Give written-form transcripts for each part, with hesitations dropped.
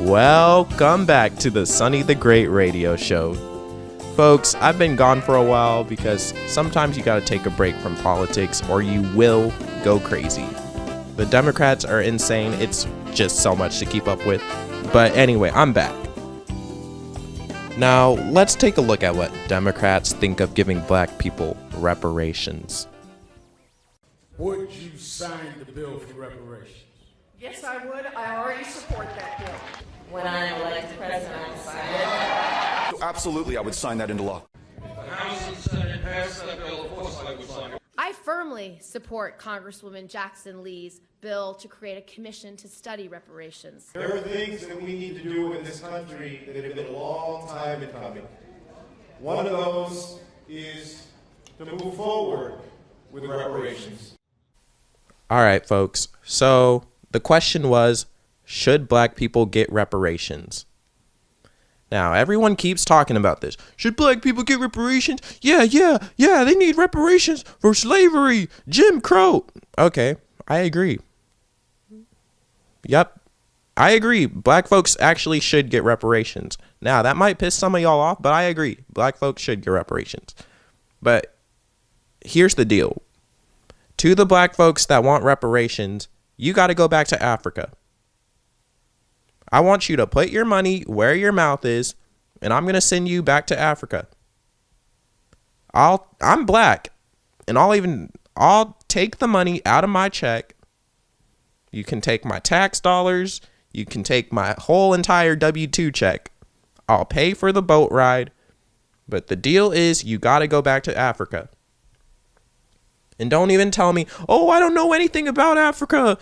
Welcome back to the Sonny the Great radio show. Folks, I've been gone for a while because sometimes you gotta take a break from politics or you will go crazy. The Democrats are insane. It's just so much to keep up with. But anyway, I'm back. Now, let's take a look at what Democrats think of giving black people reparations. Would you sign the bill for reparations? Yes, I would. I already support that bill. When I am elected president, I will sign it. Absolutely, I would sign that into law. If the House and Senate pass that bill, of course I would sign it. I firmly support Congresswoman Jackson Lee's bill to create a commission to study reparations. There are things that we need to do in this country that have been a long time in coming. One of those is to move forward with reparations. All right, folks. So the question was, should black people get reparations? Now, everyone keeps talking about this. Should black people get reparations? Yeah, they need reparations for slavery, Jim Crow. Okay, I agree. Yep, I agree. Black folks actually should get reparations. Now, that might piss some of y'all off, but I agree. Black folks should get reparations. But here's the deal. To the black folks that want reparations, you got to go back to Africa. I want you to put your money where your mouth is, and I'm going to send you back to Africa. I'm black, and I'll take the money out of my check. You can take my tax dollars. You can take my whole entire W-2 check. I'll pay for the boat ride, but the deal is you got to go back to Africa. And don't even tell me, oh, I don't know anything about Africa.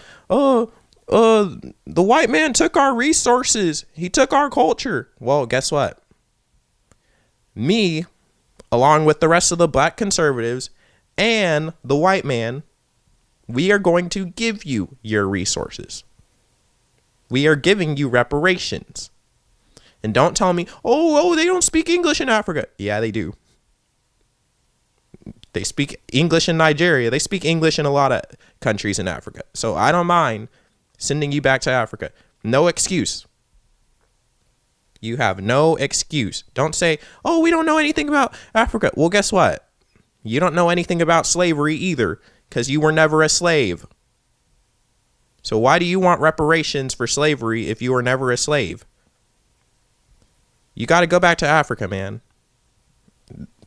The white man took our resources. He took our culture. Well, guess what? Me, along with the rest of the black conservatives and the white man, we are going to give you your resources. We are giving you reparations. And don't tell me, oh, they don't speak English in Africa. Yeah, they do. They speak English in Nigeria. They speak English in a lot of countries in Africa. So I don't mind sending you back to Africa. No excuse. You have no excuse. Don't say, oh, we don't know anything about Africa. Well, guess what? You don't know anything about slavery either, because you were never a slave. So why do you want reparations for slavery if you were never a slave? You got to go back to Africa, man.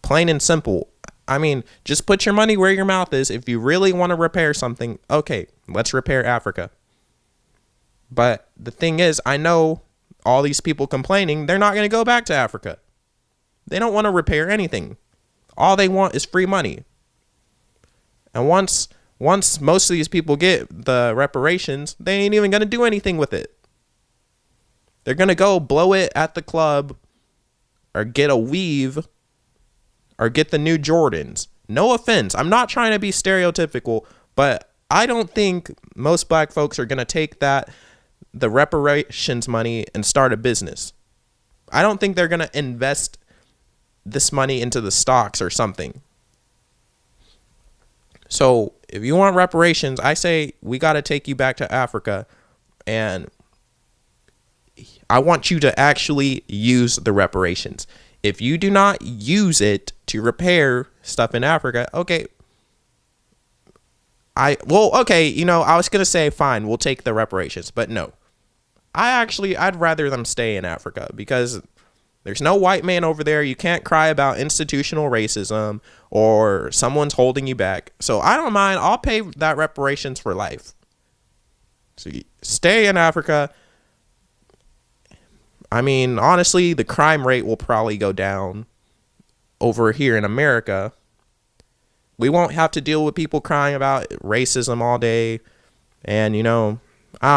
Plain and simple. I mean, just put your money where your mouth is. If you really want to repair something, okay, let's repair Africa. But the thing is, I know all these people complaining, they're not going to go back to Africa. They don't want to repair anything. All they want is free money. And once most of these people get the reparations, they ain't even going to do anything with it. They're going to go blow it at the club or get a weave or get the new Jordans. No offense. I'm not trying to be stereotypical, but I don't think most black folks are going to take the reparations money and start a business. I don't think they're going to invest this money into the stocks or something. So if you want reparations, I say we got to take you back to Africa, and I want you to actually use the reparations. If you do not use it to repair stuff in Africa, okay. I was going to say, fine, we'll take the reparations, but no. I'd rather them stay in Africa because there's no white man over there. You can't cry about institutional racism or someone's holding you back. So I don't mind. I'll pay that reparations for life. So you stay in Africa. I mean, honestly, the crime rate will probably go down over here in America. We won't have to deal with people crying about racism all day. And, I don't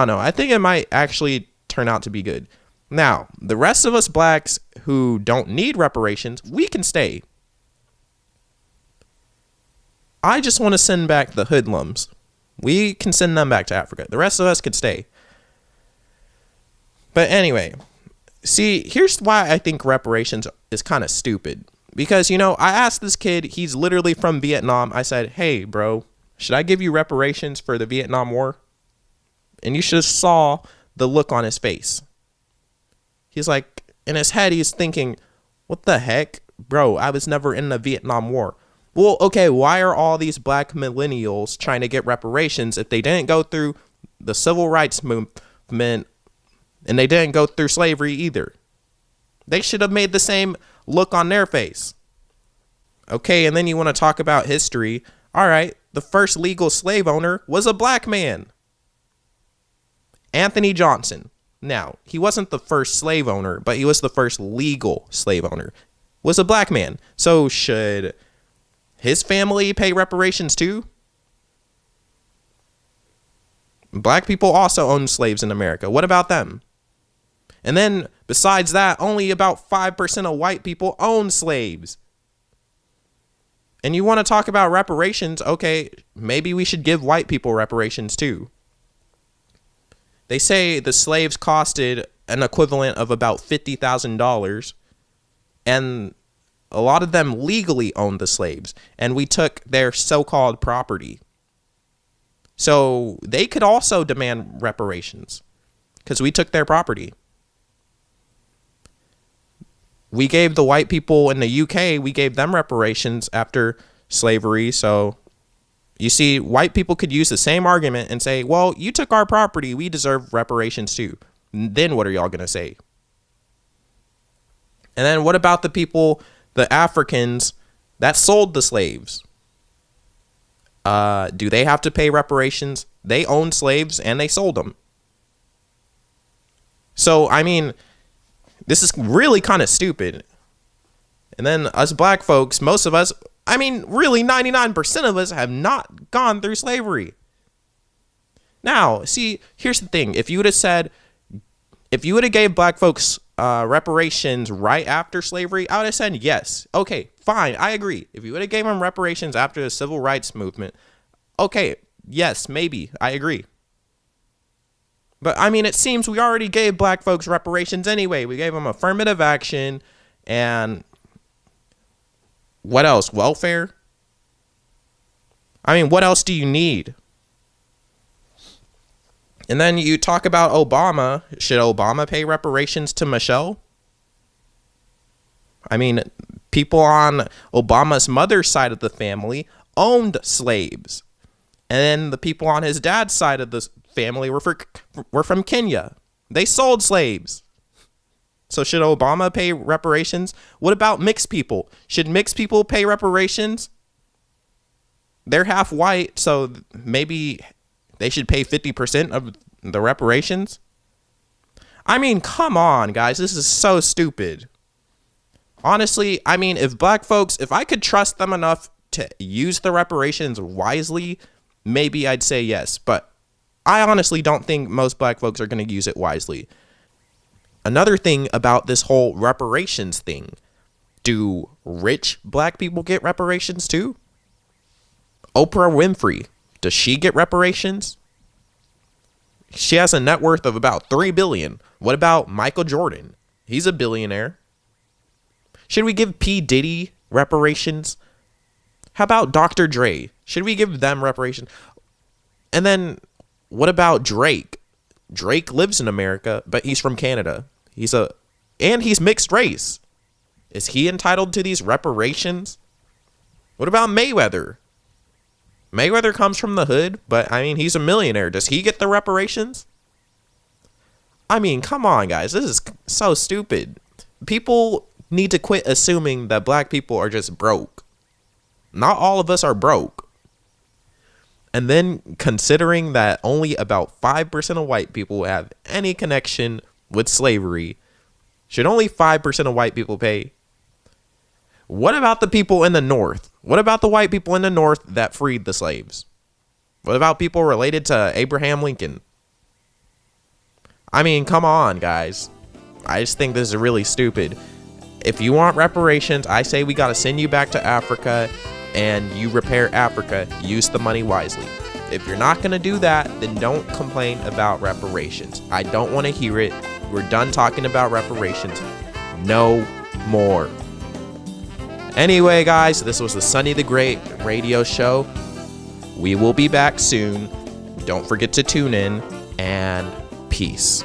know. I think it might actually turn out to be good. Now, the rest of us blacks who don't need reparations, we can stay. I just want to send back the hoodlums. We can send them back to Africa. The rest of us could stay. But anyway, see, here's why I think reparations is kind of stupid. Because, I asked this kid, he's literally from Vietnam. I said, hey, bro, should I give you reparations for the Vietnam War? And you should have saw the look on his face. He's like, in his head, he's thinking, what the heck? Bro, I was never in the Vietnam War. Well, okay, why are all these black millennials trying to get reparations if they didn't go through the civil rights movement and they didn't go through slavery either? They should have made the same look on their face. Okay, and then you want to talk about history. All right, the first legal slave owner was a black man. Anthony Johnson. Now, he wasn't the first slave owner, but he was the first legal slave owner. Was a black man. So should his family pay reparations too? Black people also own slaves in America. What about them? And then, besides that, only about 5% of white people own slaves. And you want to talk about reparations? Okay, maybe we should give white people reparations too. They say the slaves costed an equivalent of about $50,000, and a lot of them legally owned the slaves, and we took their so-called property. So they could also demand reparations because we took their property. We gave the white people in the UK, we gave them reparations after slavery. So you see, white people could use the same argument and say, well, you took our property, we deserve reparations too. Then what are y'all going to say? And then what about the people, the Africans that sold the slaves? Do they have to pay reparations? They owned slaves and they sold them. So, I mean, this is really kind of stupid. And then us black folks, most of us, I mean, really 99% of us have not gone through slavery. Now, see, here's the thing. If you would have gave black folks reparations right after slavery, I would have said yes. Okay, fine, I agree. If you would have gave them reparations after the civil rights movement, okay, yes, maybe, I agree. But, I mean, it seems we already gave black folks reparations anyway. We gave them affirmative action and what else? Welfare? I mean, what else do you need? And then you talk about Obama. Should Obama pay reparations to Michelle? I mean, people on Obama's mother's side of the family owned slaves. And then the people on his dad's side of the family were from Kenya. They sold slaves. So should Obama pay reparations? What about mixed people? Should mixed people pay reparations? They're half white, so maybe they should pay 50% of the reparations? I mean, come on, guys. This is so stupid. Honestly, I mean, if I could trust them enough to use the reparations wisely, maybe I'd say yes. But I honestly don't think most black folks are going to use it wisely. Another thing about this whole reparations thing, do rich black people get reparations too? Oprah Winfrey, does she get reparations? She has a net worth of about $3 billion. What about Michael Jordan? He's a billionaire. Should we give P. Diddy reparations? How about Dr. Dre? Should we give them reparations? And then what about Drake? Drake lives in America, but he's from Canada. He's mixed race. Is he entitled to these reparations? What about Mayweather? Mayweather comes from the hood, but I mean, he's a millionaire. Does he get the reparations? I mean, come on, guys. This is so stupid. People need to quit assuming that black people are just broke. Not all of us are broke. And then considering that only about 5% of white people have any connection with slavery, should only 5% of white people pay? What about the people in the North? What about the white people in the North that freed the slaves? What about people related to Abraham Lincoln? I mean, come on, guys. I just think this is really stupid. If you want reparations, I say we got to send you back to Africa and you repair Africa. Use the money wisely. If you're not going to do that, then don't complain about reparations. I don't want to hear it. We're done talking about reparations. No more. Anyway, guys, this was the Sonny the Great radio show. We will be back soon. Don't forget to tune in, and peace.